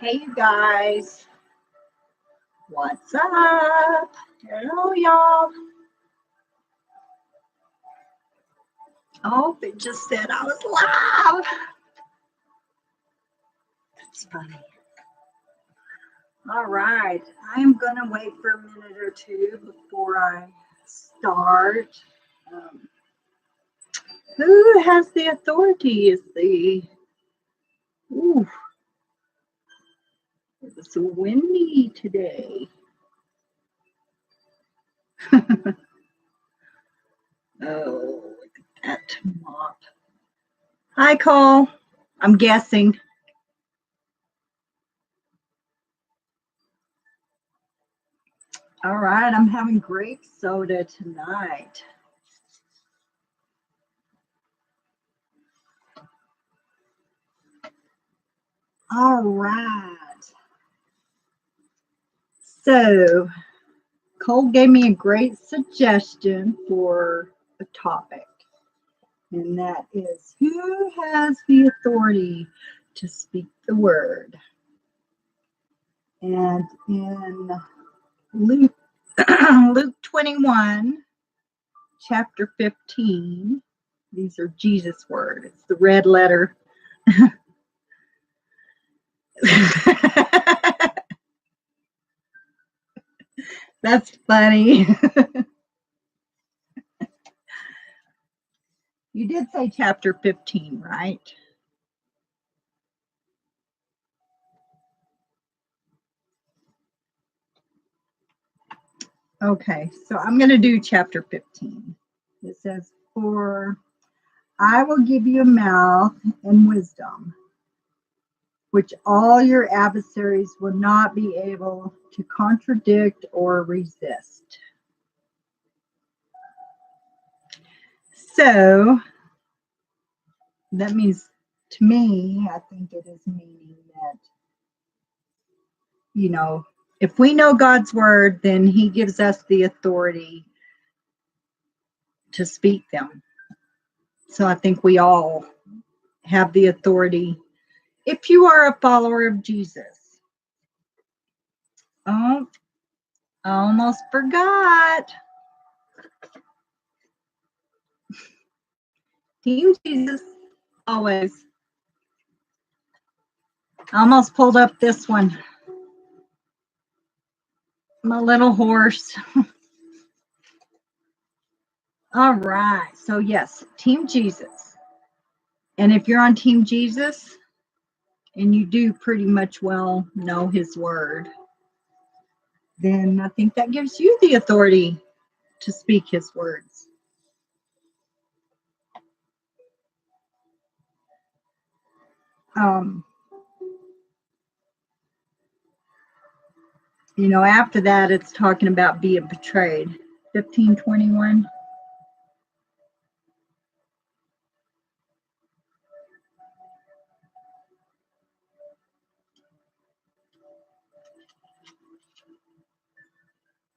Hey, you guys. What's up? Hello, y'all. Oh, it just said I was live. That's funny. All right. I'm going to wait for a minute or two before I start. Who has the authority? Ooh, it's windy today. Oh, look at that mop. Hi, Cole. I'm guessing. All right, I'm having grape soda tonight. All right. So, Cole gave me a great suggestion for a topic, and that is who has the authority to speak the word? And in Luke, Luke 21, chapter 15, these are Jesus' words. It's the red letter. That's funny. You did say chapter 15, right? Okay, so I'm going to do chapter 15. It says, "For I will give you a mouth and wisdom, which all your adversaries will not be able to contradict or resist." So that means, to me, I think it is meaning that, if we know God's word, then he gives us the authority to speak them. So I think we all have the authority if you are a follower of Jesus. Oh, I almost forgot. Team Jesus, always. I almost pulled up this one. My little horse. All right. So, yes, Team Jesus. And if you're on Team Jesus and you do pretty much well know his word, then I think that gives you the authority to speak his words. After that, it's talking about being betrayed. 15:21.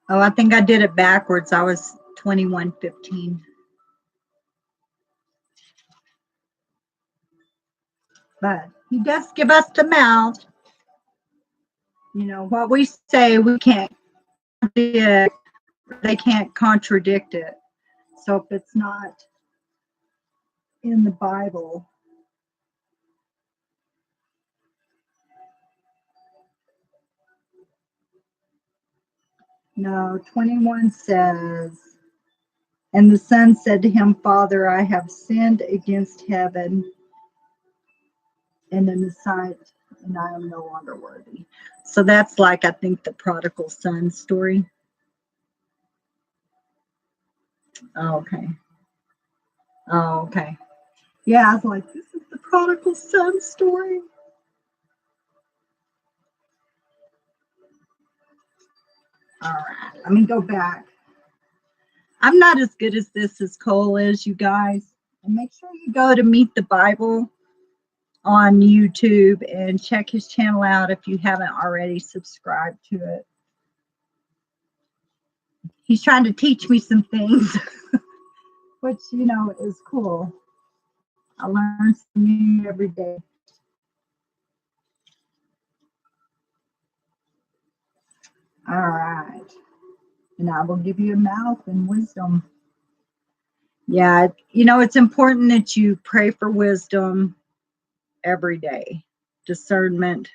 Oh, I think I did it backwards. I was 21:15. But he does give us the mouth. What we say, we can't contradict. They can't contradict it. So if it's not in the Bible, no, 21 says, "And the son said to him, Father, I have sinned against heaven and in the sight, and I am no longer worthy." So that's like, I think, the prodigal son story. Oh, okay. Oh, okay. Yeah, I was like, this is the prodigal son story. All right, let me go back. I'm not as good as this as Cole is, you guys. And make sure you go to Meet the Bible on YouTube and check his channel out if you haven't already subscribed to it. He's trying to teach me some things, which, is cool. I learn something new every day. All right. And I will give you a mouth and wisdom. Yeah, it's important that you pray for wisdom every day. Discernment.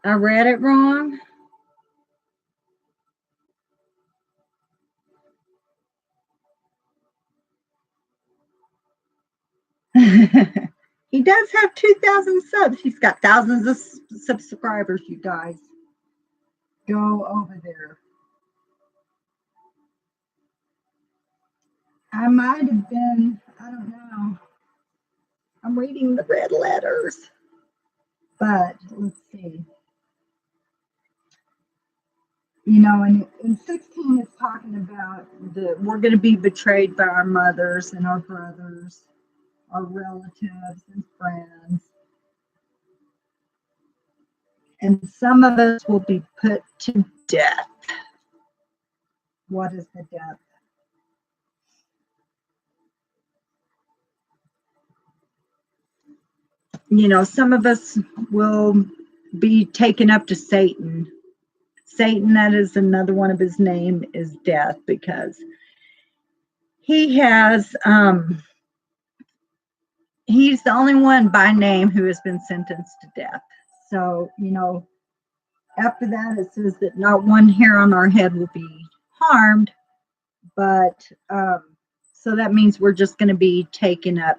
I read it wrong. He does have 2,000 subs. He's got thousands of subscribers, you guys. Go over there. I might have been, I don't know. I'm reading the red letters. But let's see. And 16 is talking about we're going to be betrayed by our mothers and our brothers, our relatives and friends. And some of us will be put to death. What is the death? Some of us will be taken up to Satan. Satan, that is another one of his name, is death, because he has he's the only one by name who has been sentenced to death. So, after that, it says that not one hair on our head will be harmed, but so that means we're just going to be taken up.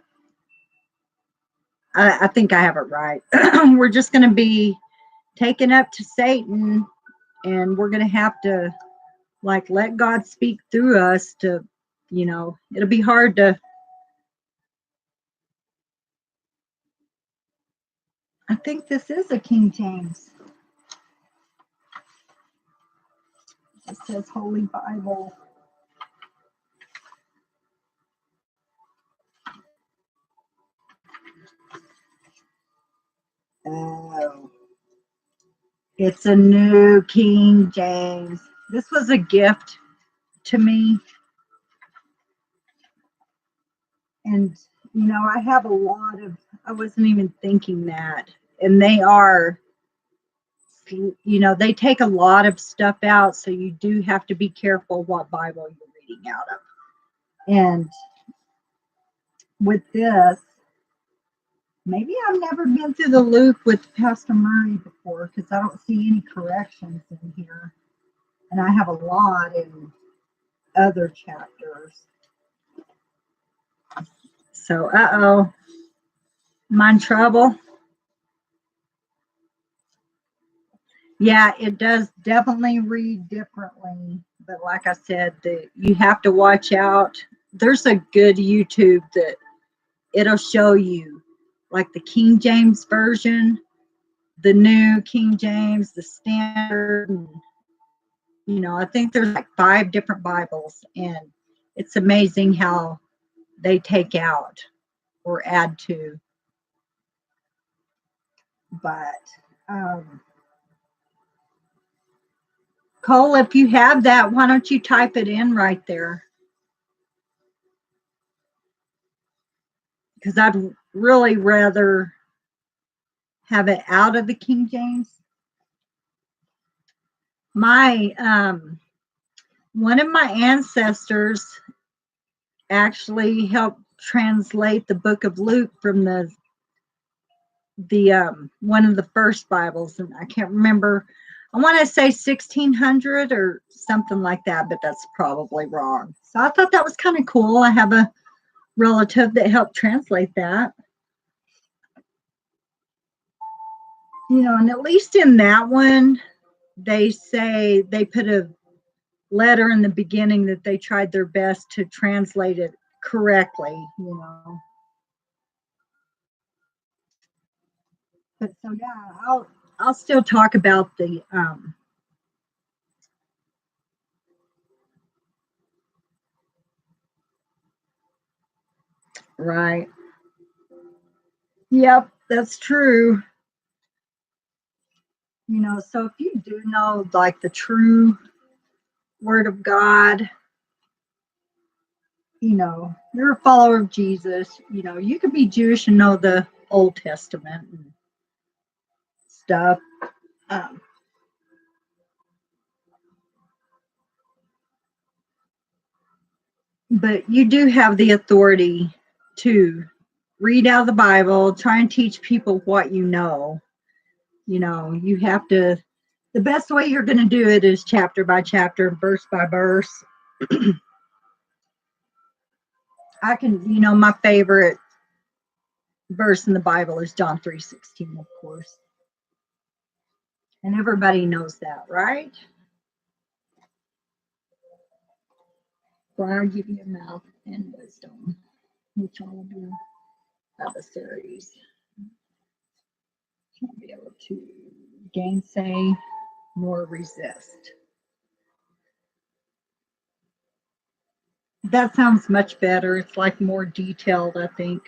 I think I have it right. We're just going to be taken up to Satan, and we're going to have to let God speak through us to, it'll be hard to. I think this is a King James. It says Holy Bible. Oh, it's a new King James. This was a gift to me. And, I have a lot of, I wasn't even thinking that. And they are, they take a lot of stuff out. So you do have to be careful what Bible you're reading out of. And with this, maybe I've never been through the loop with Pastor Murray before, because I don't see any corrections in here. And I have a lot in other chapters. So, am I in trouble? Yeah, it does definitely read differently. But like I said, you have to watch out. There's a good YouTube that it'll show you, like the King James version, the new King James, the standard. And, I think there's 5 different Bibles, and it's amazing how they take out or add to. But Cole, if you have that, why don't you type it in right there? Because I'd really rather have it out of the King James. My one of my ancestors actually helped translate the book of Luke from the one of the first Bibles, and I can't remember. I want to say 1600 or something like that, but that's probably wrong. So I thought that was kind of cool. I have a relative that helped translate that. And at least in that one, they say they put a letter in the beginning that they tried their best to translate it correctly, But so yeah, I'll still talk about the right. Yep, that's true. So if you do know the true word of God, you're a follower of Jesus, you could be Jewish and know the Old Testament and stuff. Um, but you do have the authority to read out of the Bible, try and teach people what you know. You know, you have to, the best way you're going to do it is chapter by chapter, verse by verse. I can, you know, my favorite verse in the Bible is John 3:16, of course. And everybody knows that, right? For I give you a mouth and wisdom, which all of your adversaries can't be able to gainsay nor resist. That sounds much better. It's like more detailed, I think.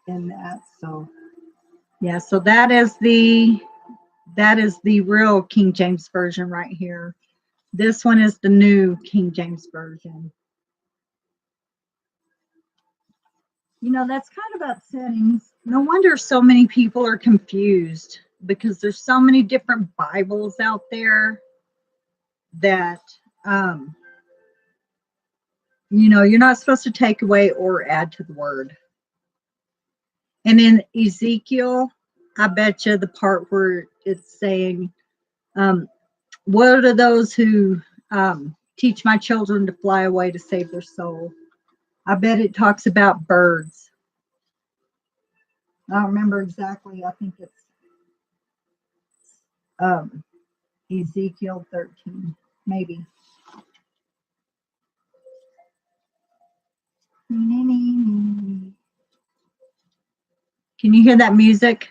In that, so yeah, so that is the real King James version right here. This one is the new King James version. You know, that's kind of upsetting. No wonder so many people are confused, because there's so many different Bibles out there that you know, you're not supposed to take away or add to the word. And in Ezekiel, I bet you the part where it's saying, what are those who teach my children to fly away to save their soul? I bet it talks about birds. I don't remember exactly. I think it's Ezekiel 13, maybe. Can you hear that music?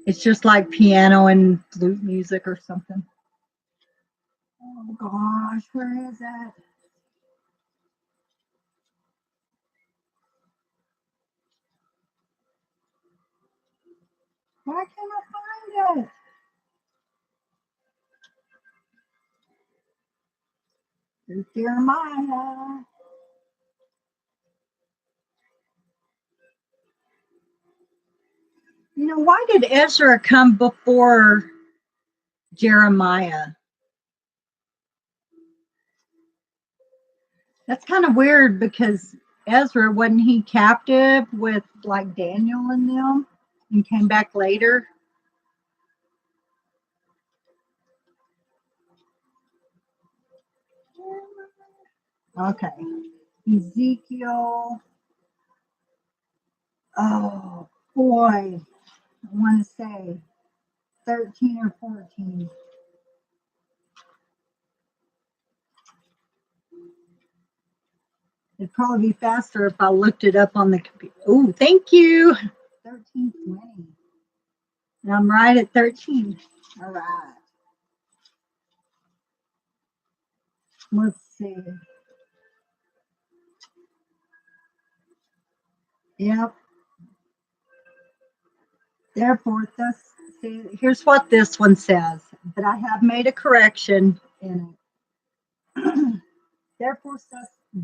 It's just like piano and flute music or something. Oh gosh, where is it? Why can't I find it? There's Jeremiah. You know, why did Ezra come before Jeremiah? That's kind of weird, because Ezra, wasn't he captive with like Daniel and them and came back later? Okay. Ezekiel. Oh boy. I want to say 13 or 14. It'd probably be faster if I looked it up on the computer. Oh, thank you. 13:20. And I'm right at 13. All right. Let's see. Yep. Therefore, thus, see, here's what this one says, but I have made a correction in it. Therefore,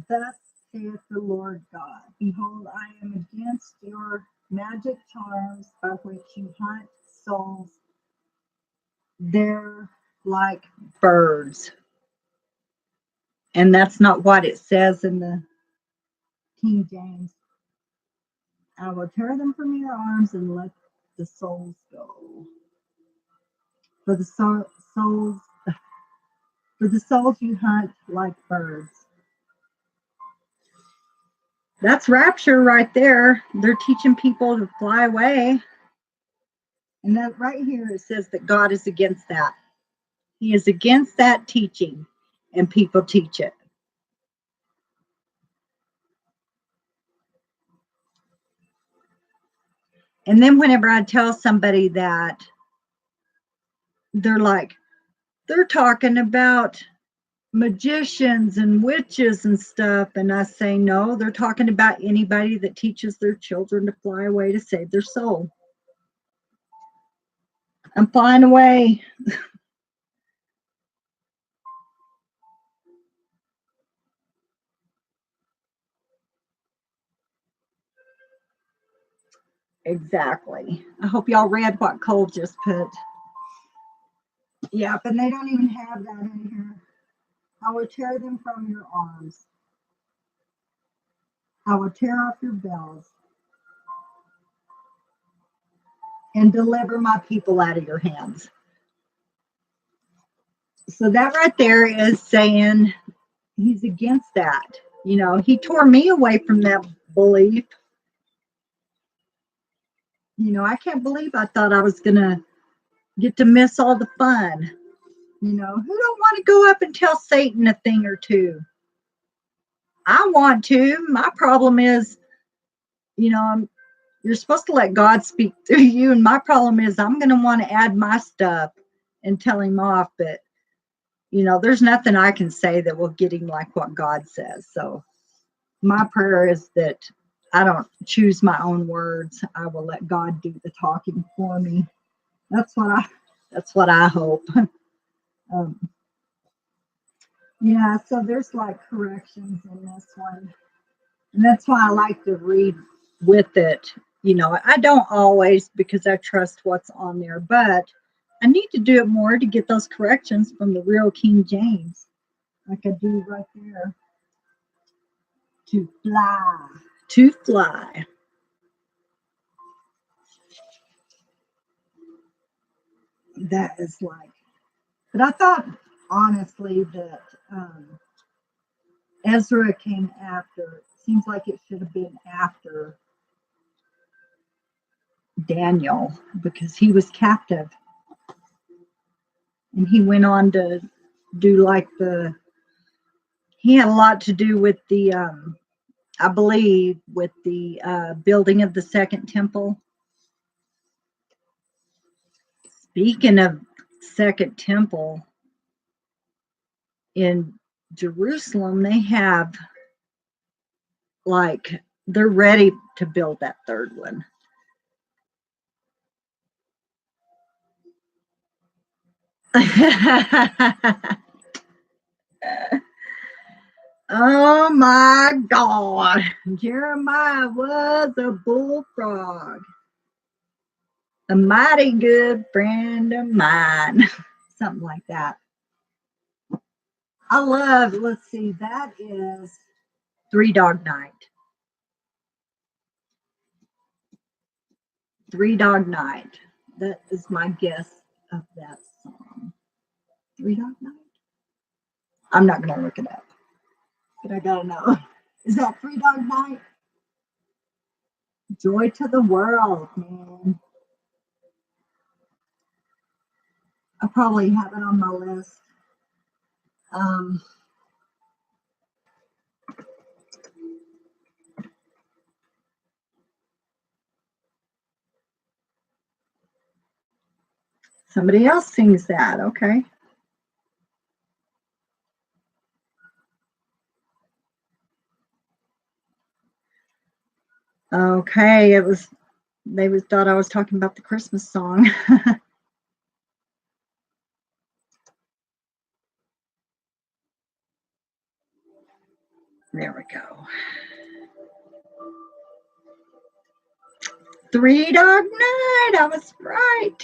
thus saith the Lord God, behold, I am against your magic charms by which you hunt souls. They're like birds. And that's not what it says in the King James. I will tear them from your arms and let the souls go. For the souls you hunt like birds. That's rapture right there. They're teaching people to fly away. And that right here, it says that God is against that. He is against that teaching, and people teach it. And then whenever I tell somebody that, they're like, they're talking about magicians and witches and stuff. And I say, no, they're talking about anybody that teaches their children to fly away to save their soul. I'm flying away. Exactly. I hope y'all read what Cole just put. Yep, and they don't even have that in here. I will tear them from your arms. I will tear off your bells and deliver my people out of your hands. So that right there is saying he's against that. You know, he tore me away from that belief. You know, I can't believe I thought I was going to get to miss all the fun. You know, who don't want to go up and tell Satan a thing or two? I want to. My problem is, you know, you're supposed to let God speak through you. And my problem is I'm going to want to add my stuff and tell him off. But, you know, there's nothing I can say that will get him like what God says. So my prayer is that I don't choose my own words. I will let God do the talking for me. That's what I hope. Yeah, so there's like corrections in this one. And that's why I like to read with it. You know, I don't always because I trust what's on there, but I need to do it more to get those corrections from the real King James, like I do right there. To fly. To fly. That is like, but I thought honestly that Ezra came after. Seems like it should have been after Daniel because he was captive. And he went on to do like he had a lot to do with the, I believe, with the building of the second temple. Speaking of second temple, in Jerusalem, they have like, they're ready to build that third one. Oh my God. Jeremiah was a bullfrog. A mighty good friend of mine. Something like that. I love, let's see, that is Three Dog Night. Three Dog Night. That is my guess of that song. Three Dog Night? I'm not going to look it up, but I got to know. Is that Three Dog Night? Joy to the World, man. I probably have it on my list. Somebody else sings that. Okay. Okay. They thought I was talking about the Christmas song. There we go. Three Dog Night. I was right.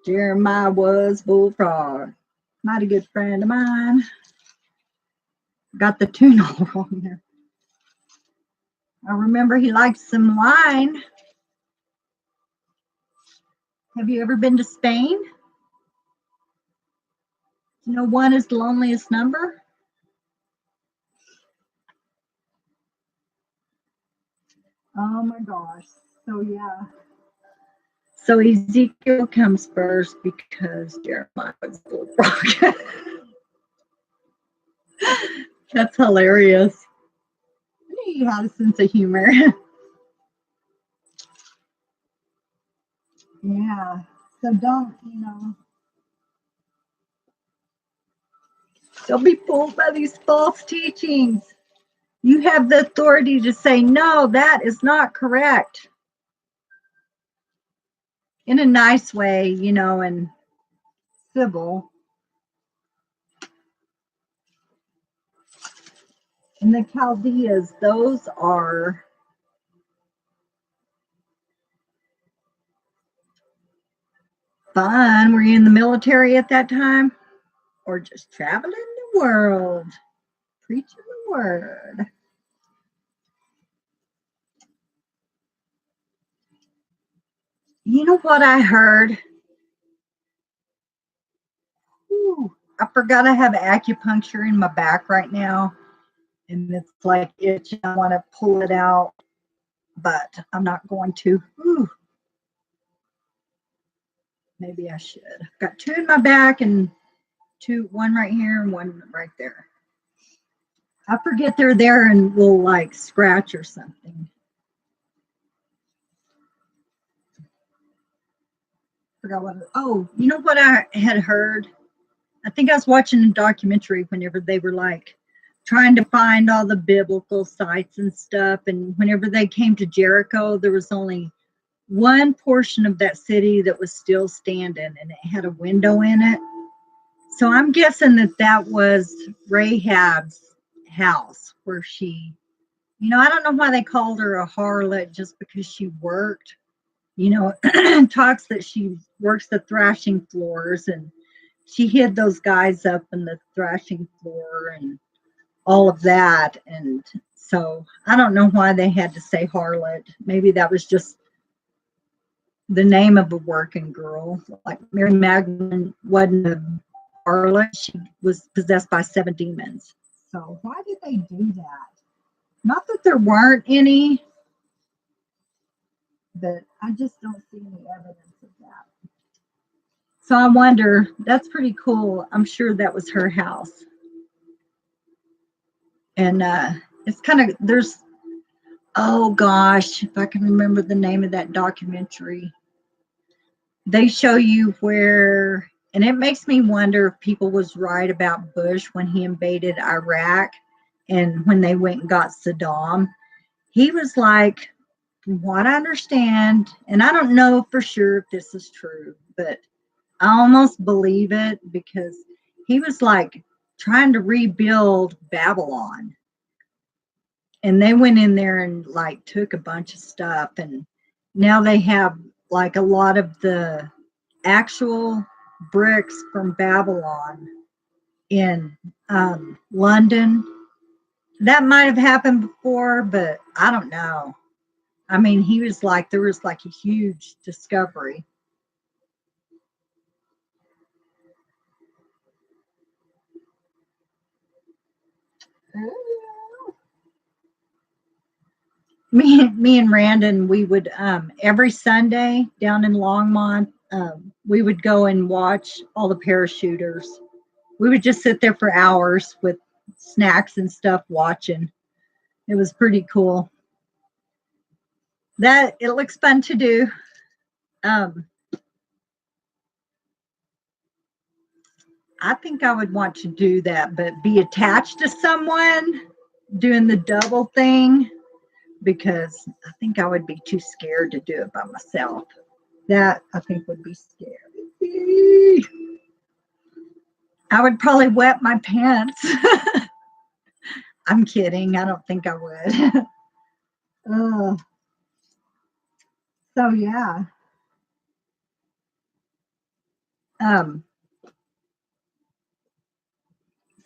Jeremiah was bullfrog. Mighty good friend of mine. Got the tune all wrong there. I remember he liked some wine. Have you ever been to Spain? You know, one is the loneliest number. Oh my gosh. So yeah. So Ezekiel comes first because Jeremiah was bullfrog. That's hilarious. He had a sense of humor. Yeah. So don't be fooled by these false teachings. You have the authority to say, no, that is not correct. in a nice way, you know, and civil. And the Chaldeas, those are fun. Were you in the military at that time? Or just traveling the world, preaching the word? You know what I heard? Ooh, I forgot I have acupuncture in my back right now, and it's like itching. I want to pull it out, but I'm not going to. Ooh, maybe I should. I've got two in my back and one right here and one right there. I forget they're there and will like scratch or something. Forgot what. Oh, you know what I had heard? I think I was watching a documentary whenever they were like trying to find all the biblical sites and stuff. And whenever they came to Jericho, there was only one portion of that city that was still standing and it had a window in it. So I'm guessing that that was Rahab's house where she, you know, I don't know why they called her a harlot just because she worked, you know, talks that she works the thrashing floors and she hid those guys up in the thrashing floor and all of that. And so I don't know why they had to say harlot. Maybe that was just the name of a working girl. Like Mary Magdalene wasn't a harlot. She was possessed by 7 demons. So why did they do that? Not that there weren't any, but I just don't see any evidence of that. So I wonder, that's pretty cool. I'm sure that was her house. And it's kind of, there's, oh gosh, if I can remember the name of that documentary. They show you where, and it makes me wonder if people was right about Bush when he invaded Iraq and when they went and got Saddam. He was like, from what I understand, and I don't know for sure if this is true, but I almost believe it because he was like trying to rebuild Babylon. And they went in there and like took a bunch of stuff. And now they have like a lot of the actual bricks from Babylon in London. That might have happened before, but I don't know. I mean, he was like, there was like a huge discovery. Me and Randon, we would every Sunday down in Longmont, we would go and watch all the parachuters. We would just sit there for hours with snacks and stuff watching. It was pretty cool. That it looks fun to do. Um, I think I would want to do that, but be attached to someone doing the double thing because I think I would be too scared to do it by myself. That I think would be scary. I would probably wet my pants. I'm kidding. I don't think I would. uh, so yeah. Um,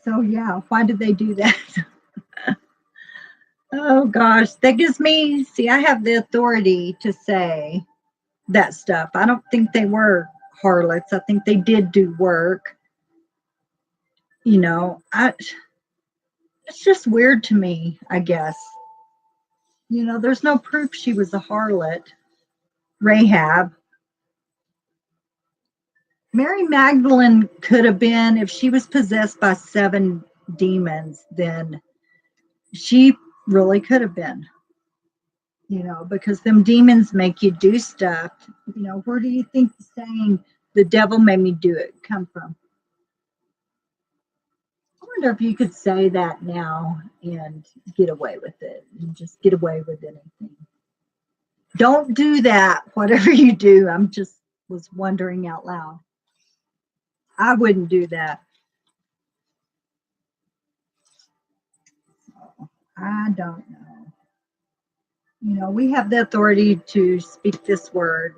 so yeah, why did they do that? Oh gosh, that gives me, see, I have the authority to say that stuff. I don't think they were harlots. I think they did do work. You know, it's just weird to me, I guess. You know, there's no proof she was a harlot. Rahab. Mary Magdalene could have been, if she was possessed by 7 demons, then she really could have been, you know, because them demons make you do stuff. You know, where do you think the saying, the devil made me do it, come from? I wonder if you could say that now and get away with it and just get away with anything. Don't do that, whatever you do. I'm just was wondering out loud. I wouldn't do that. So, I don't know. We have the authority to speak this word.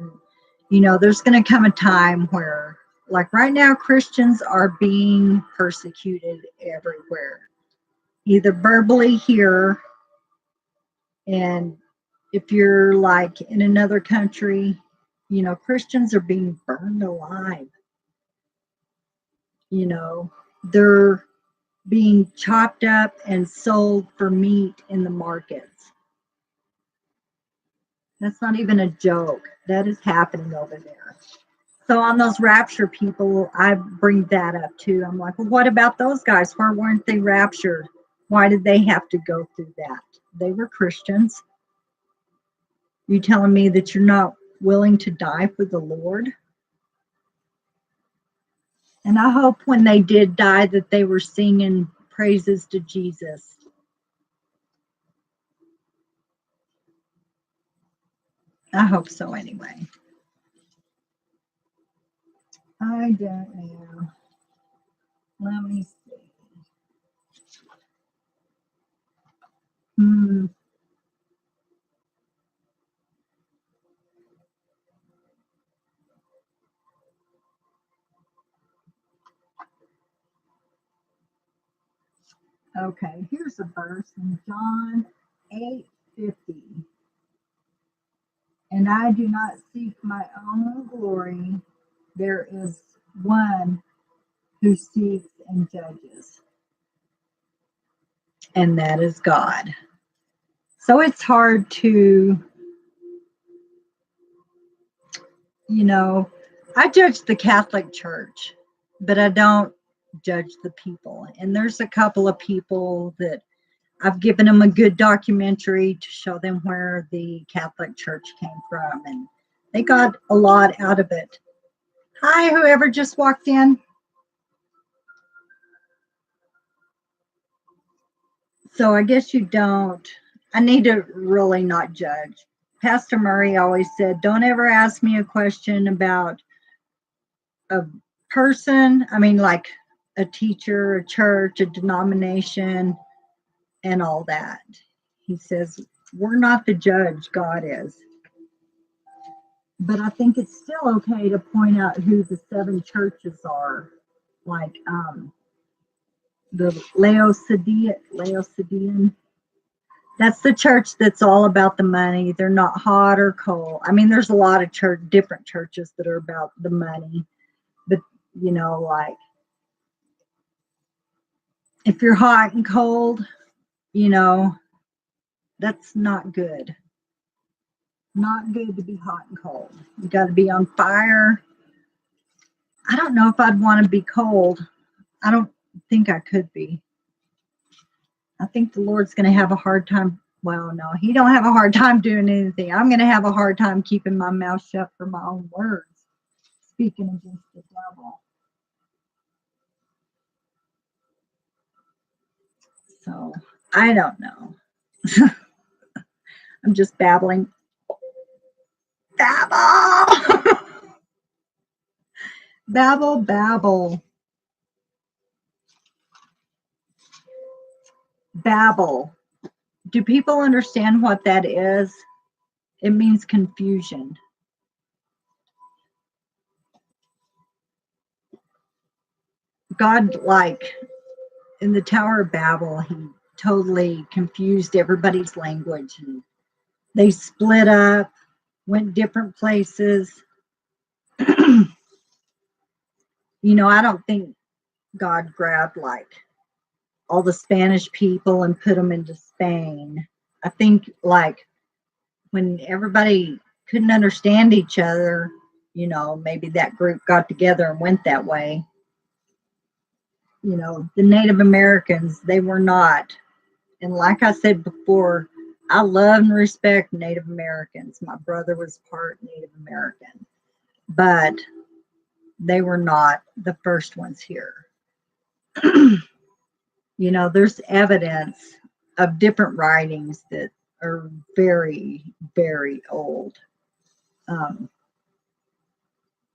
There's going to come a time where, like right now, Christians are being persecuted everywhere, either verbally here, and if you're like in another country, Christians are being burned alive. They're being chopped up and sold for meat in the markets. That's not even a joke. That is happening over there. So on those rapture people, I bring that up too. I'm like, well, what about those guys? Why weren't they raptured? Why did they have to go through that? They were Christians. You telling me that you're not willing to die for the Lord? And I hope when they did die that they were singing praises to Jesus. I hope so anyway. I don't know. Let me see. Okay, here's a verse in John 8:50. And I do not seek my own glory. There is one who seeks and judges, and that is God. So it's hard to, I judge the Catholic Church, but I don't judge the people. And there's a couple of people that I've given them a good documentary to show them where the Catholic Church came from, and they got a lot out of it. Hi, whoever just walked in. So I guess you don't. I need to really not judge. Pastor Murray always said, don't ever ask me a question about a person. I mean, like a teacher, a church, a denomination, and all that. He says, we're not the judge, God is. But I think it's still okay to point out who the 7 churches are, like the Laodicean. That's the church that's all about the money. They're not hot or cold. I mean, there's a lot of different churches that are about the money. But, like, if you're hot and cold, that's not good. Not good to be hot and cold. You got to be on fire. I don't know if I'd want to be cold. I don't think I could be. I think the Lord's going to have a hard time. Well, no, he don't have a hard time doing anything. I'm going to have a hard time keeping my mouth shut for my own words, speaking against the devil. So I don't know. I'm just babbling. Babble! Babble, babble. Babble. Do people understand what that is? It means confusion. God, like in the Tower of Babel, he totally confused everybody's language, and they split up, went different places. I don't think God grabbed like all the Spanish people and put them into Spain. I think like when everybody couldn't understand each other, maybe that group got together and went that way. The Native Americans, they were not. And like I said before, I love and respect Native Americans. My brother was part Native American, but they were not the first ones here. There's evidence of different writings that are very, very old.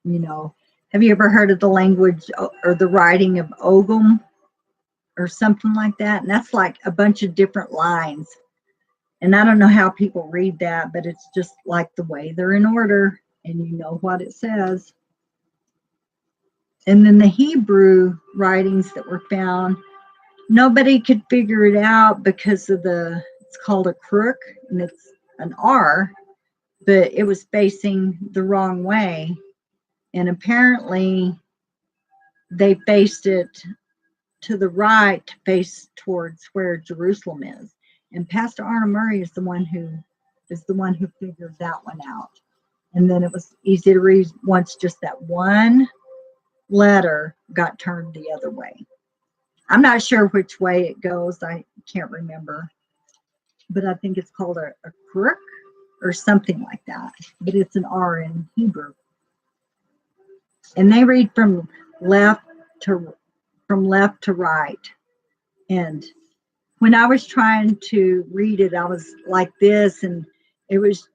You know, have you ever heard of the language or the writing of Ogum or something like that? And that's like a bunch of different lines. And I don't know how people read that, but it's just like the way they're in order and you know what it says. And then the Hebrew writings that were found, nobody could figure it out because of it's called a crook and it's an R, but it was facing the wrong way. And apparently they faced it to the right to face towards where Jerusalem is. And Pastor Arna Murray is the one who figured that one out. And then it was easy to read once just that one letter got turned the other way. I'm not sure which way it goes. I can't remember. But I think it's called a crook or something like that. But it's an R in Hebrew. And they read from left to right. And when I was trying to read it, I was like this, and it was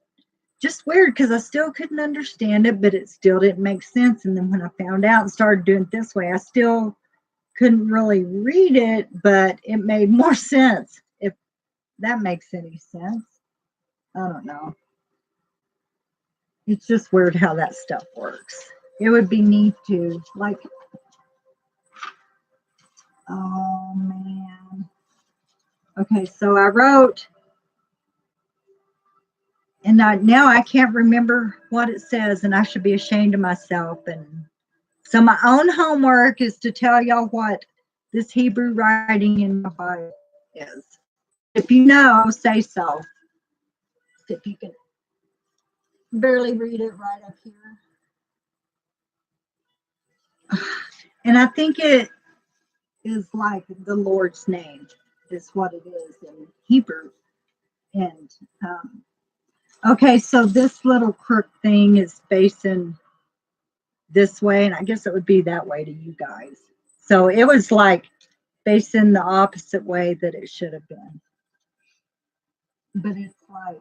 just weird because I still couldn't understand it, but it still didn't make sense. And then when I found out and started doing it this way, I still couldn't really read it, but it made more sense, if that makes any sense. I don't know. It's just weird how that stuff works. It would be neat to, like, oh man. Okay, so I wrote, and now I can't remember what it says, and I should be ashamed of myself. And so my own homework is to tell y'all what this Hebrew writing in my Bible is. If you know, say so. If you can barely read it right up here. And I think it is like the Lord's name is what it is in Hebrew. And okay, so this little crook thing is facing this way, and I guess it would be that way to you guys. So it was like facing the opposite way that it should have been. But it's like,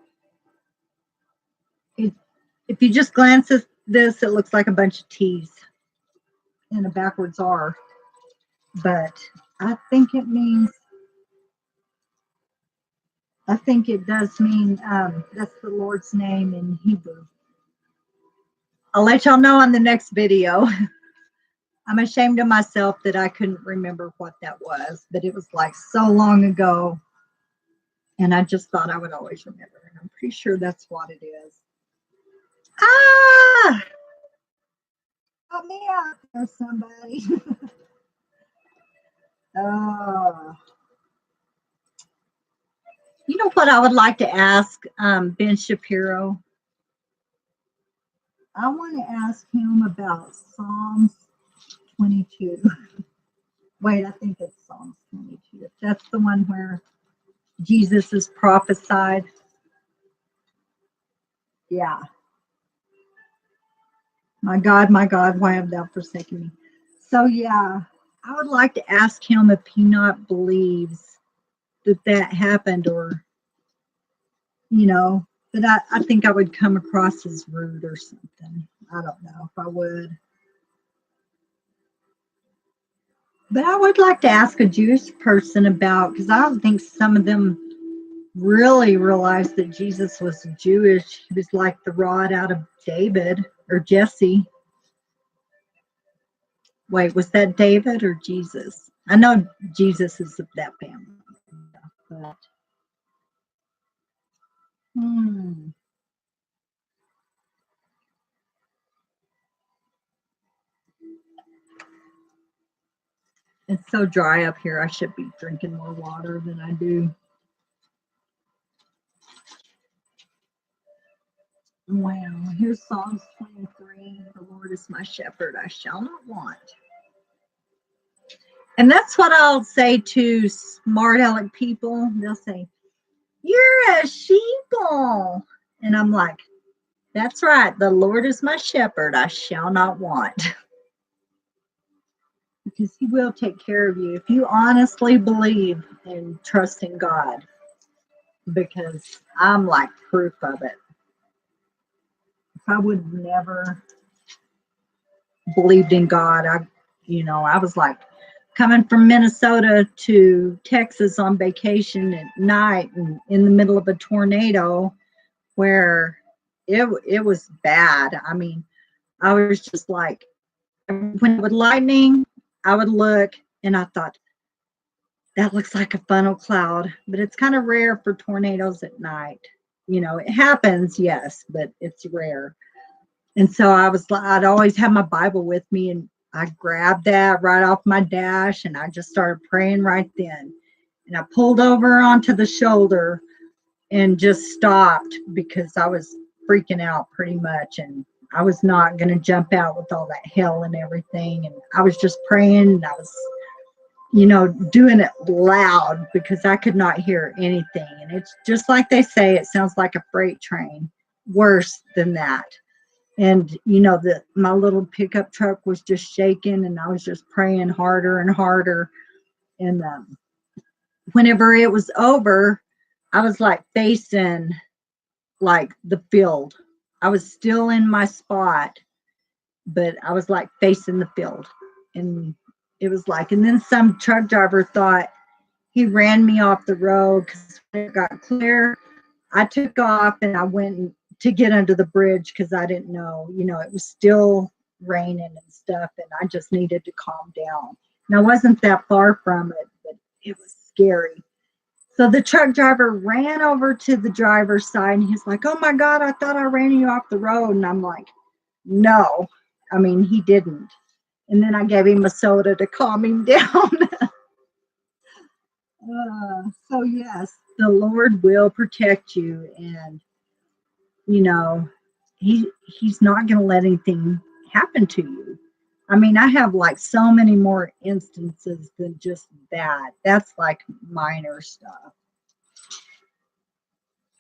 if you just glance at this, it looks like a bunch of T's and a backwards R. But I think it does mean that's the Lord's name in Hebrew. I'll let y'all know on the next video. I'm ashamed of myself that I couldn't remember what that was, but it was like so long ago. And I just thought I would always remember. And I'm pretty sure that's what it is. Ah! Help me out there, somebody. Oh. You know what I would like to ask Ben Shapiro? I want to ask him about Psalms 22. Wait, I think it's Psalms 22. That's the one where Jesus is prophesied. Yeah. My God, why have thou forsaken me? So, yeah, I would like to ask him if he not believes that happened, or, but I think I would come across as rude or something. I don't know if I would. But I would like to ask a Jewish person about, because I don't think some of them really realized that Jesus was Jewish. He was like the rod out of David or Jesse. Wait, was that David or Jesus? I know Jesus is of that family. But, It's so dry up here. I should be drinking more water than I do. Wow, here's Psalms 23. The Lord is my shepherd, I shall not want. And that's what I'll say to smart aleck people. They'll say, "You're a sheeple." And I'm like, that's right. The Lord is my shepherd, I shall not want. Because he will take care of you if you honestly believe and trust in God. Because I'm like proof of it. If I would never believed in God. I was like coming from Minnesota to Texas on vacation at night and in the middle of a tornado where it was bad. I mean, I was just like, when it would lightning, I would look and I thought, that looks like a funnel cloud, but it's kind of rare for tornadoes at night. It happens, yes, but it's rare. And so I'd always have my Bible with me, and I grabbed that right off my dash and I just started praying right then. And I pulled over onto the shoulder and just stopped because I was freaking out pretty much. And I was not going to jump out with all that hail and everything. And I was just praying, and I was, doing it loud because I could not hear anything. And it's just like they say, it sounds like a freight train, worse than that. And my little pickup truck was just shaking, and I was just praying harder and harder. And whenever it was over, I was like facing like the field. I was still in my spot, but I was like facing the field. And it was like, and then some truck driver thought he ran me off the road because when it got clear, I took off and I went to get under the bridge because I didn't know, it was still raining and stuff, and I just needed to calm down. And I wasn't that far from it, but it was scary. So the truck driver ran over to the driver's side, and he's like, "Oh my God, I thought I ran you off the road." And I'm like, "No, I mean, he didn't." And then I gave him a soda to calm him down. So yes, the Lord will protect you, and he's not going to let anything happen to you. I mean, I have like so many more instances than just that. That's like minor stuff.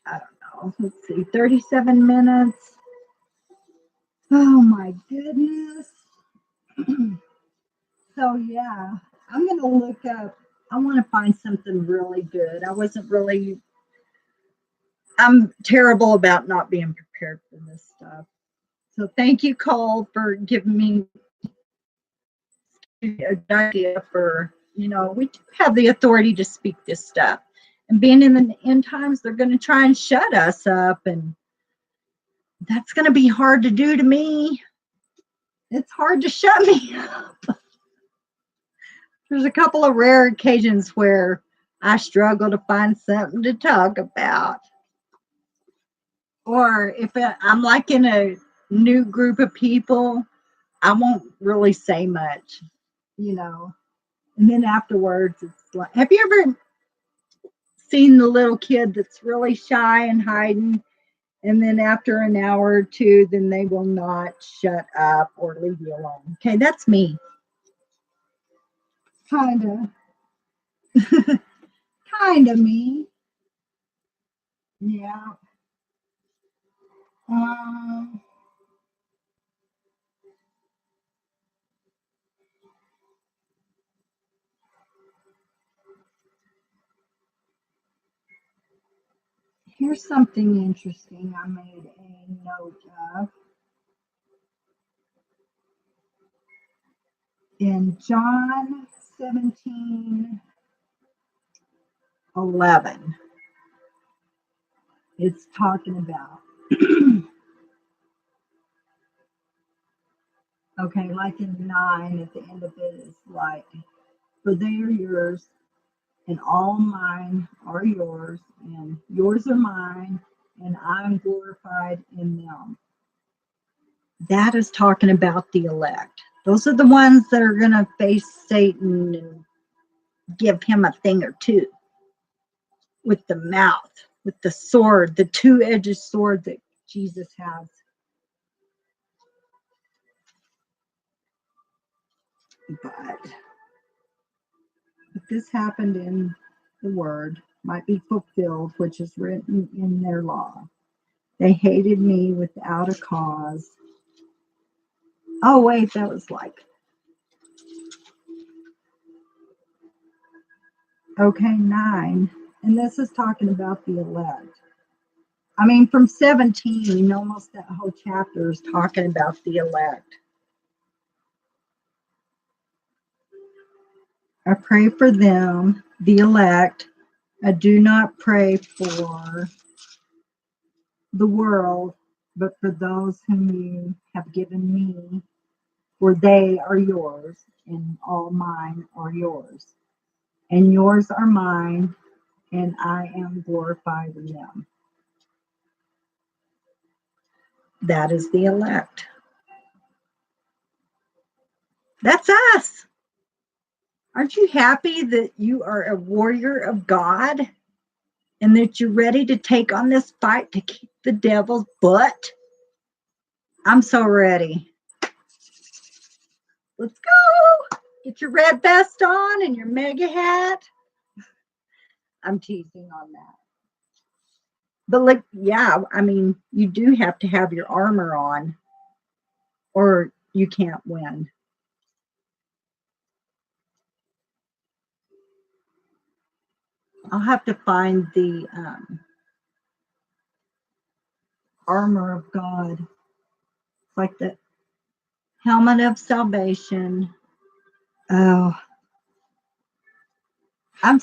I don't know. Let's see, 37 minutes. Oh my goodness. So yeah, I'm going to look up, I want to find something really good. I'm terrible about not being prepared for this stuff. So thank you, Cole, for giving me a good idea for, we do have the authority to speak this stuff. And being in the end times, they're going to try and shut us up. And that's going to be hard to do to me. It's hard to shut me up. There's a couple of rare occasions where I struggle to find something to talk about. Or if I'm like in a new group of people, I won't really say much, And then afterwards, it's like, have you ever seen the little kid that's really shy and hiding? And then after an hour or two, then they will not shut up or leave you alone. Okay, that's me. Kind of. Kind of me. Yeah. Um, Here's something interesting I made a note of. In John 17:11, it's talking about, okay, like in 9, at the end of it is like, for they are yours, and all mine are yours, and yours are mine, and I'm glorified in them. That is talking about the elect. Those are the ones that are going to face Satan and give him a thing or two with the mouth, with the sword, the two-edged sword that Jesus has. But if this happened in the word, might be fulfilled, which is written in their law. They hated me without a cause. Oh, wait, that was like, okay, 9. And this is talking about the elect. I mean, from 17, almost that whole chapter is talking about the elect. I pray for them, the elect. I do not pray for the world, but for those whom you have given me, for they are yours, and all mine are yours. And yours are mine, and I am glorified in them. That is the elect. That's us. Aren't you happy that you are a warrior of God and that you're ready to take on this fight to kick the devil's butt? I'm so ready. Let's go. Get your red vest on and your mega hat. I'm teasing on that. But like, yeah, I mean, you do have to have your armor on or you can't win. I'll have to find the armor of God. It's like the helmet of salvation. Oh, I'm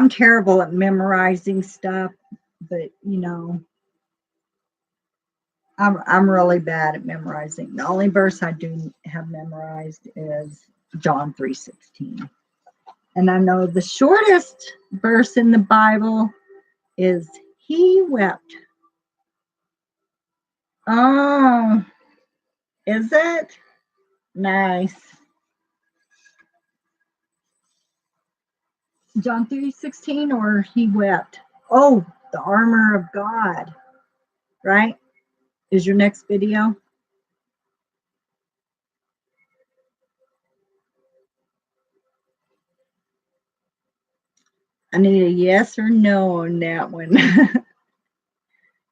terrible at memorizing stuff, but you know, I'm really bad at memorizing. The only verse I do have memorized is John 3:16. And I know the shortest verse in the Bible is he wept. Oh, is it? Nice. John 3:16 or he wept. Oh, the armor of God, right? Is your next video? I need a yes or no on that one.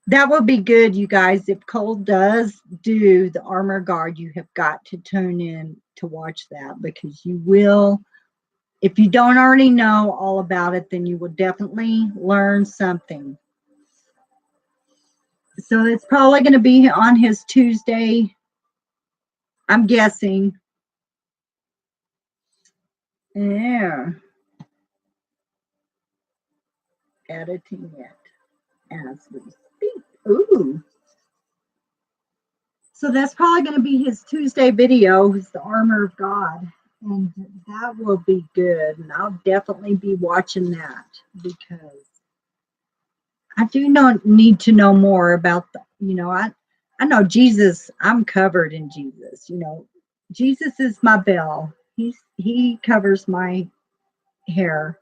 That would be good, you guys. If Cole does do the armor guard, you have got to tune in to watch that because you will. If you don't already know all about it, then you will definitely learn something. So it's probably going to be on his Tuesday, I'm guessing. Yeah. Editing it as we speak. Ooh. So that's probably going to be his Tuesday video, is the armor of God. And that will be good. And I'll definitely be watching that because I do need to know more about I know Jesus, I'm covered in Jesus. You know, Jesus is my bell. He covers my hair.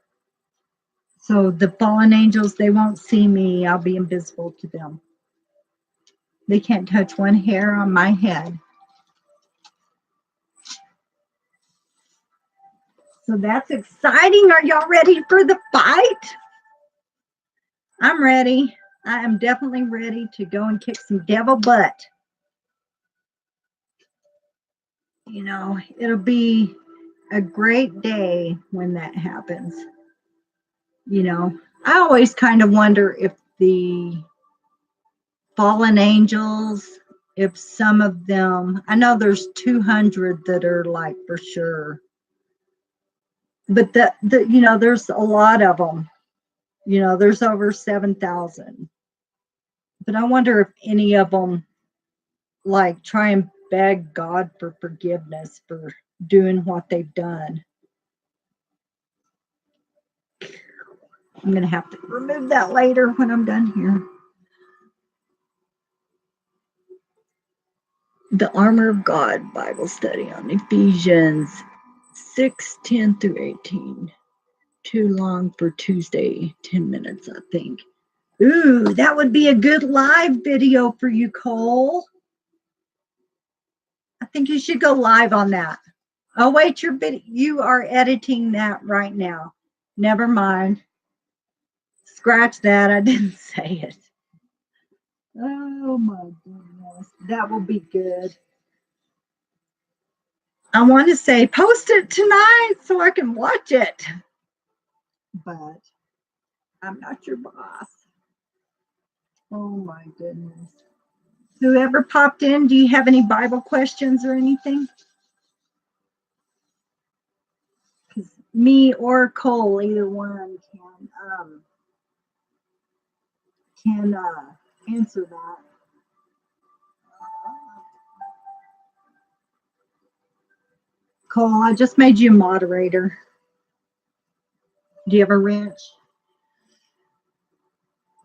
So the fallen angels, they won't see me. I'll be invisible to them. They can't touch one hair on my head. So that's exciting. Are y'all ready for the fight? I'm ready. I am definitely ready to go and kick some devil butt. You know, it'll be a great day when that happens. You know, I always kind of wonder if the fallen angels, if some of them, I know there's 200 that are like for sure, but there's a lot of them. You know, there's over 7,000. But I wonder if any of them like try and beg God for forgiveness for doing what they've done. I'm going to have to remove that later when I'm done here. The Armor of God Bible study on Ephesians 6:10 through 18. Too long for Tuesday, 10 minutes, I think. Ooh, that would be a good live video for you, Cole. I think you should go live on that. Oh, wait, you are editing that right now. Never mind. Scratch that. I didn't say it. Oh, my goodness. That will be good. I want to say post it tonight so I can watch it. But I'm not your boss. Oh, my goodness. Whoever popped in, do you have any Bible questions or anything? Me or Cole, either one can answer that. Cole, I just made you a moderator. Do you have a wrench?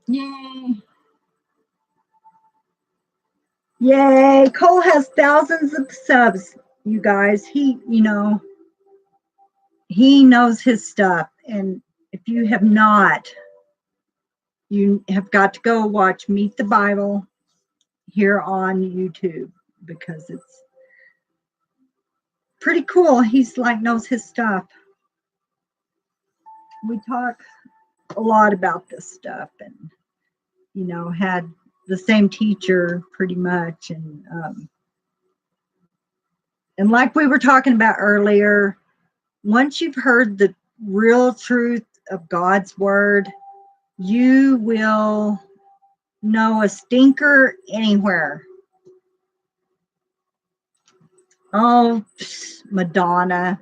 Yay. Yay. Cole has thousands of subs, you guys. He knows his stuff. And if you have not, you have got to go watch Meet the Bible here on YouTube because it's pretty cool. He's knows his stuff. We talk a lot about this stuff and, had the same teacher pretty much. And like we were talking about earlier, once you've heard the real truth of God's word, you will know a stinker anywhere. Oh, Madonna.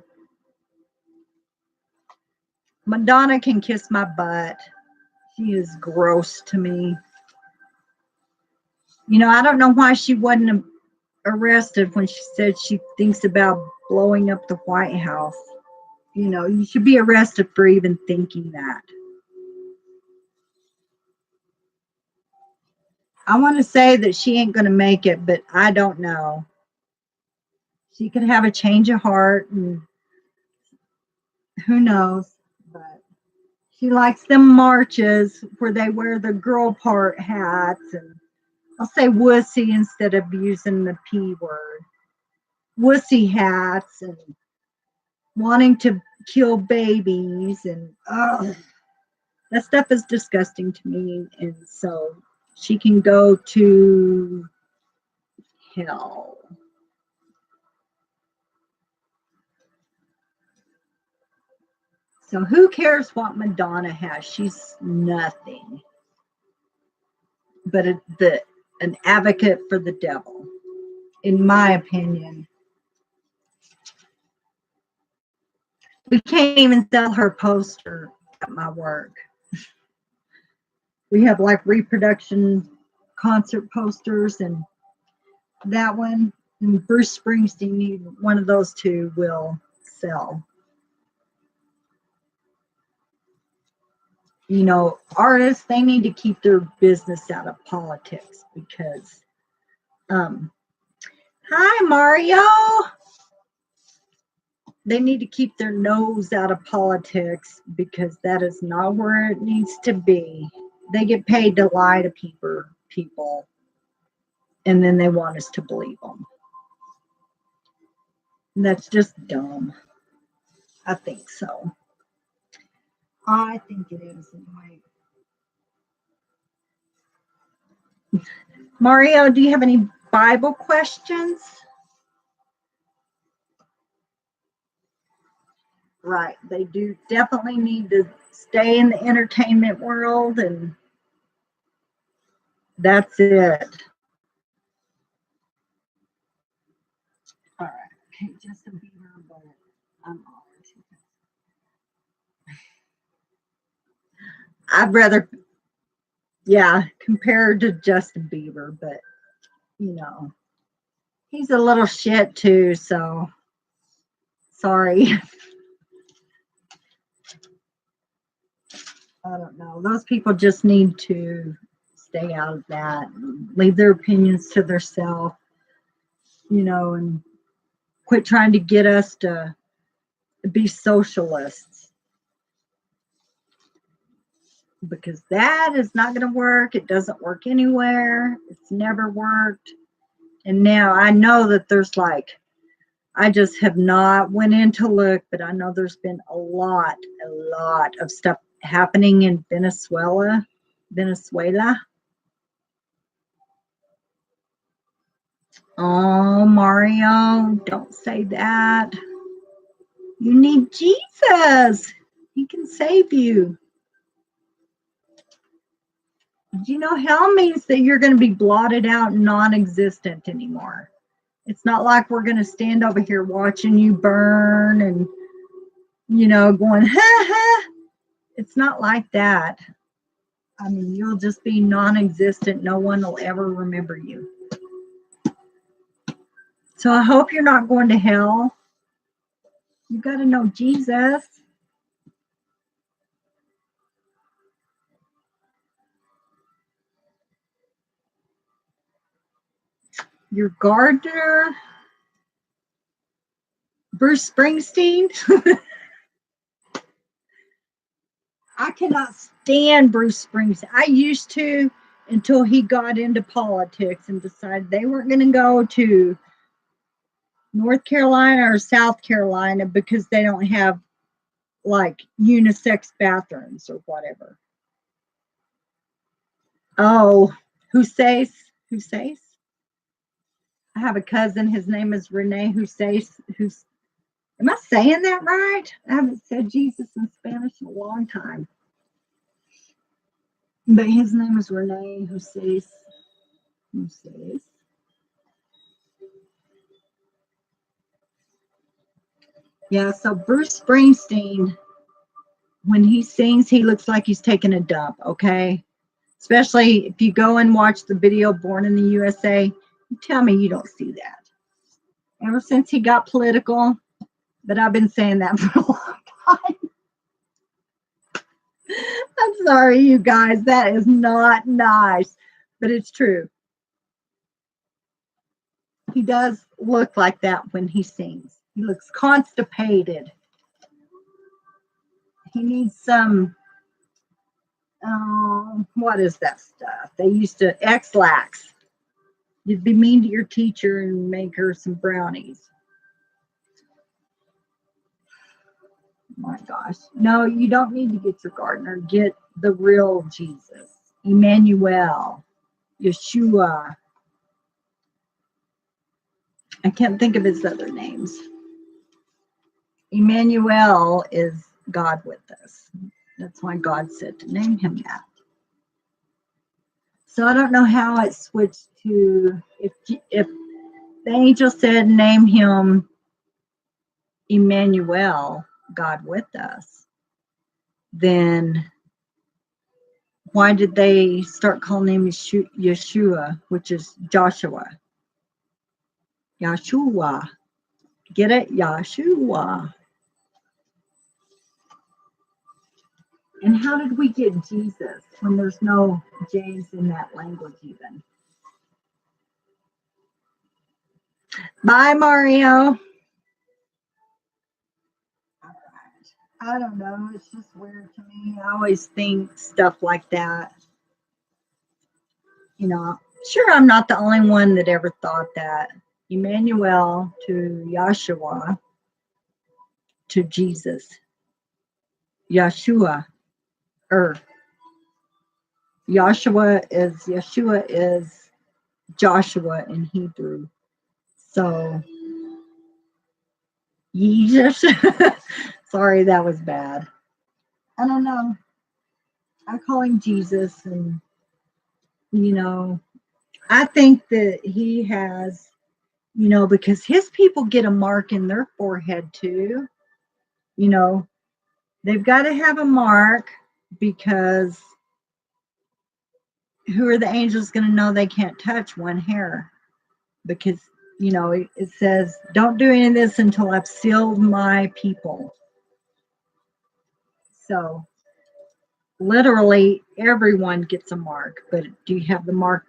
Madonna can kiss my butt. She is gross to me. I don't know why she wasn't arrested when she said she thinks about blowing up the White House. You should be arrested for even thinking that. I want to say that she ain't going to make it, but I don't know. She could have a change of heart, and who knows. But she likes them marches where they wear the girl part hats, and I'll say wussy instead of using the P word. Wussy hats and wanting to kill babies, and that stuff is disgusting to me. And so she can go to hell. So who cares what Madonna has? She's nothing but an advocate for the devil, in my opinion. We can't even sell her poster at my work. We have reproduction concert posters, and that one and Bruce Springsteen, one of those two will sell. Artists, they need to keep their business out of politics because hi Mario, they need to keep their nose out of politics because that is not where it needs to be. They get paid to lie to people, and then they want us to believe them. And that's just dumb. I think so. I think it is anyway. Mario, do you have any Bible questions? Right. They do definitely need to stay in the entertainment world, and that's it. All right. Okay, Justin Bieber, but I'm I'd rather, compared to Justin Bieber, but he's a little shit too, so sorry. I don't know. Those people just need to stay out of that and leave their opinions to themselves, and quit trying to get us to be socialists. Because that is not going to work. It doesn't work anywhere. It's never worked. And now I know that there's I just have not went in to look, but I know there's been a lot of stuff happening in Venezuela. Oh, Mario, don't say that. You need Jesus. He can save you. Hell means that you're going to be blotted out, non-existent anymore. It's not like we're going to stand over here watching you burn and going, ha ha. It's not like that. I mean, you'll just be non-existent. No one will ever remember you. So I hope you're not going to hell. You got to know Jesus. Your gardener, Bruce Springsteen. I cannot stand Bruce Springsteen. I used to until he got into politics and decided they weren't going to go to North Carolina or South Carolina because they don't have like unisex bathrooms or whatever. Oh, who says? Who says? I have a cousin. His name is Rene Husace. Who's? Am I saying that right? I haven't said Jesus in Spanish in a long time. But his name is Rene Husace. Husace. Yeah, so Bruce Springsteen, when he sings, he looks like he's taking a dump, okay? Especially if you go and watch the video Born in the USA, you tell me you don't see that. Ever since he got political, but I've been saying that for a long time. I'm sorry, you guys, that is not nice, but it's true. He does look like that when he sings. He looks constipated. He needs some, what is that stuff? They used to, X-Lax. You'd be mean to your teacher and make her some brownies. My gosh. No, you don't need to get your gardener. Get the real Jesus. Emmanuel. Yeshua. I can't think of his other names. Emmanuel is God with us. That's why God said to name him that. So I don't know how it switched to, if the angel said name him Emmanuel, God with us, then why did they start calling him Yeshua, which is Joshua? Yeshua. Get it? Yeshua. And how did we get Jesus when there's no J's in that language even? Bye, Mario. I don't know. It's just weird to me. I always think stuff like that. Sure, I'm not the only one that ever thought that. Emmanuel to Yahshua to Jesus. Yeshua. Yeshua is Joshua in Hebrew. So, Jesus. Sorry, that was bad. I don't know. I call him Jesus, and I think that he has, because his people get a mark in their forehead too. They've got to have a mark, because who are the angels going to know they can't touch one hair? Because, it says, don't do any of this until I've sealed my people. So literally everyone gets a mark, but do you have the mark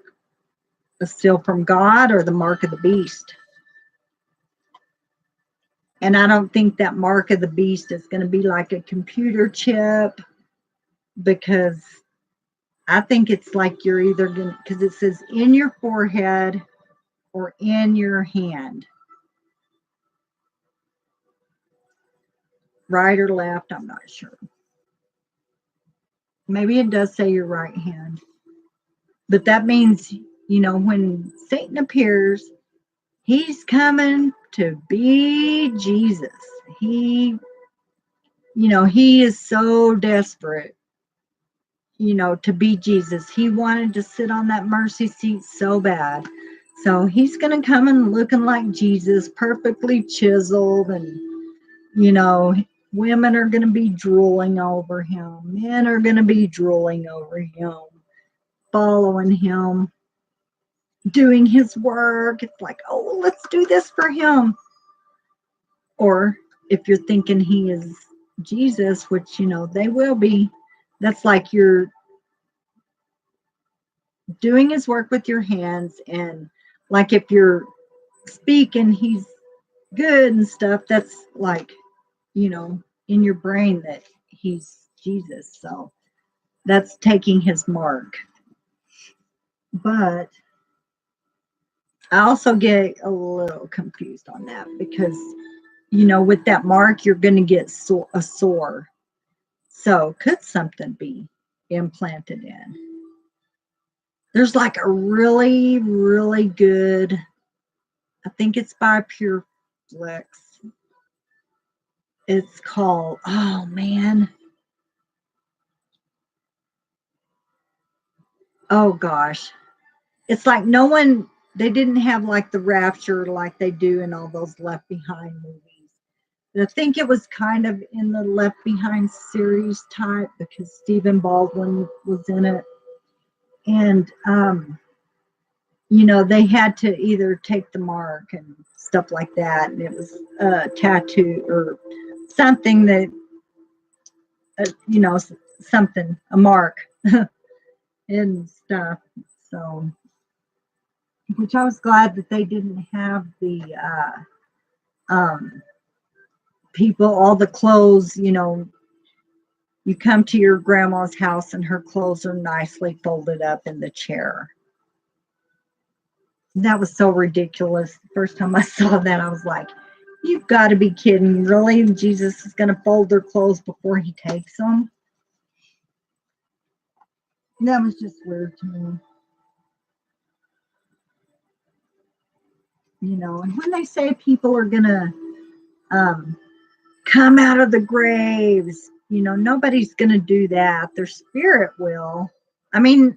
of seal from God or the mark of the beast? And I don't think that mark of the beast is going to be like a computer chip, because I think it's like you're either going to, because it says in your forehead or in your hand. Right or left, I'm not sure. Maybe it does say your right hand. But that means, when Satan appears, he's coming to be Jesus. He is so desperate, to be Jesus. He wanted to sit on that mercy seat so bad. So he's going to come in looking like Jesus, perfectly chiseled, and, Women are going to be drooling over him. Men are going to be drooling over him, following him, doing his work. It's like, oh, let's do this for him. Or if you're thinking he is Jesus, which, they will be, that's like you're doing his work with your hands. And like if you're speaking, he's good and stuff. That's like, in your brain that he's Jesus. So that's taking his mark. But I also get a little confused on that because, with that mark, you're going to get a sore. So could something be implanted in? There's like a really, really good, I think it's by PureFlex. It's called, oh man. Oh gosh. It's like they didn't have like the rapture like they do in all those Left Behind movies. I think it was kind of in the Left Behind series type because Stephen Baldwin was in it. And, they had to either take the mark and stuff like that. And it was a tattoo or something that, something, a mark and stuff. So, which I was glad that they didn't have the people, all the clothes, you come to your grandma's house and her clothes are nicely folded up in the chair. That was so ridiculous. The first time I saw that, I was like, you've got to be kidding. Really? Jesus is going to fold their clothes before he takes them? That was just weird to me. And when they say people are going to come out of the graves, nobody's going to do that. Their spirit will. I mean,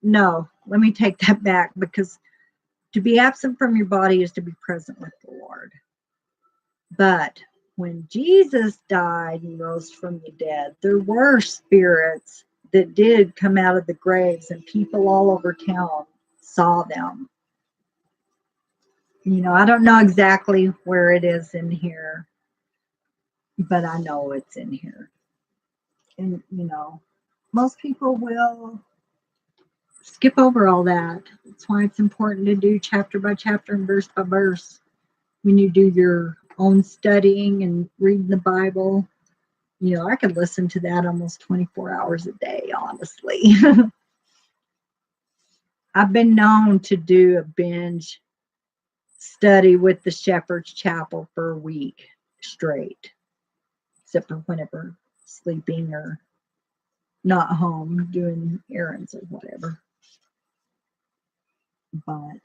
no, let me take that back, because to be absent from your body is to be present with the Lord. But when Jesus died and rose from the dead, there were spirits that did come out of the graves, and people all over town saw them. I don't know exactly where it is in here, but I know it's in here. And, most people will skip over all that. That's why it's important to do chapter by chapter and verse by verse when you do your own studying and reading the Bible. I could listen to that almost 24 hours a day, honestly. I've been known to do a binge study with the Shepherd's Chapel for a week straight, except for whenever sleeping or not home doing errands or whatever. But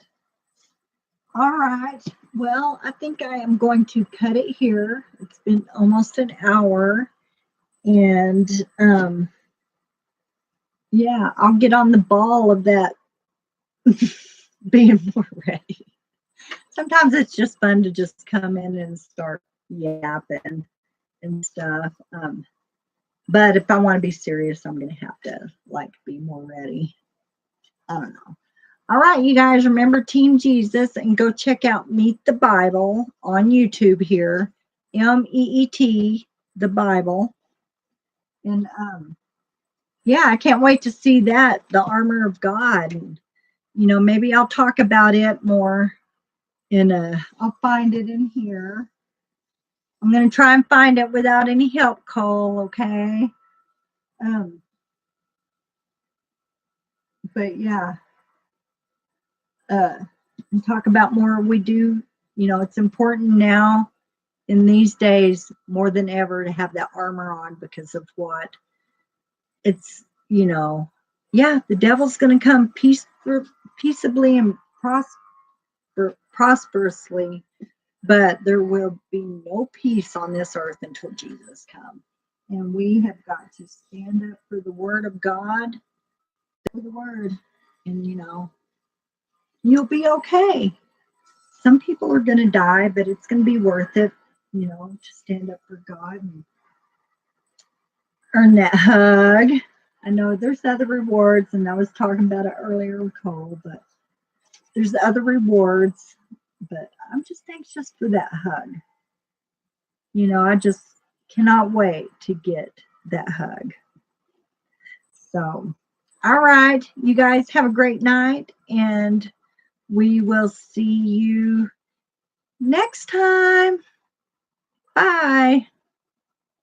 all right, well, I think I am going to cut it here. It's been almost an hour, and yeah, I'll get on the ball of that being more ready. Sometimes it's just fun to just come in and start yapping and stuff. But if I want to be serious, I'm going to have to be more ready. I don't know. All right, you guys, remember Team Jesus, and go check out Meet the Bible on YouTube here. MEET, the Bible. And yeah, I can't wait to see that, the armor of God. And, maybe I'll talk about it more I'll find it in here. I'm going to try and find it without any help, Cole, okay? But yeah, and talk about more. We do, it's important now in these days more than ever to have that armor on, because of what it's, yeah, the devil's going to come peaceably and prosperously, but there will be no peace on this earth until Jesus comes. And we have got to stand up for the word of God, for the word, and you'll be okay. Some people are going to die, but it's going to be worth it. to stand up for God and earn that hug. I know there's other rewards, and I was talking about it earlier with Cole, but there's other rewards. But I'm just anxious for that hug. I just cannot wait to get that hug. So, all right, you guys have a great night, and we will see you next time. Bye.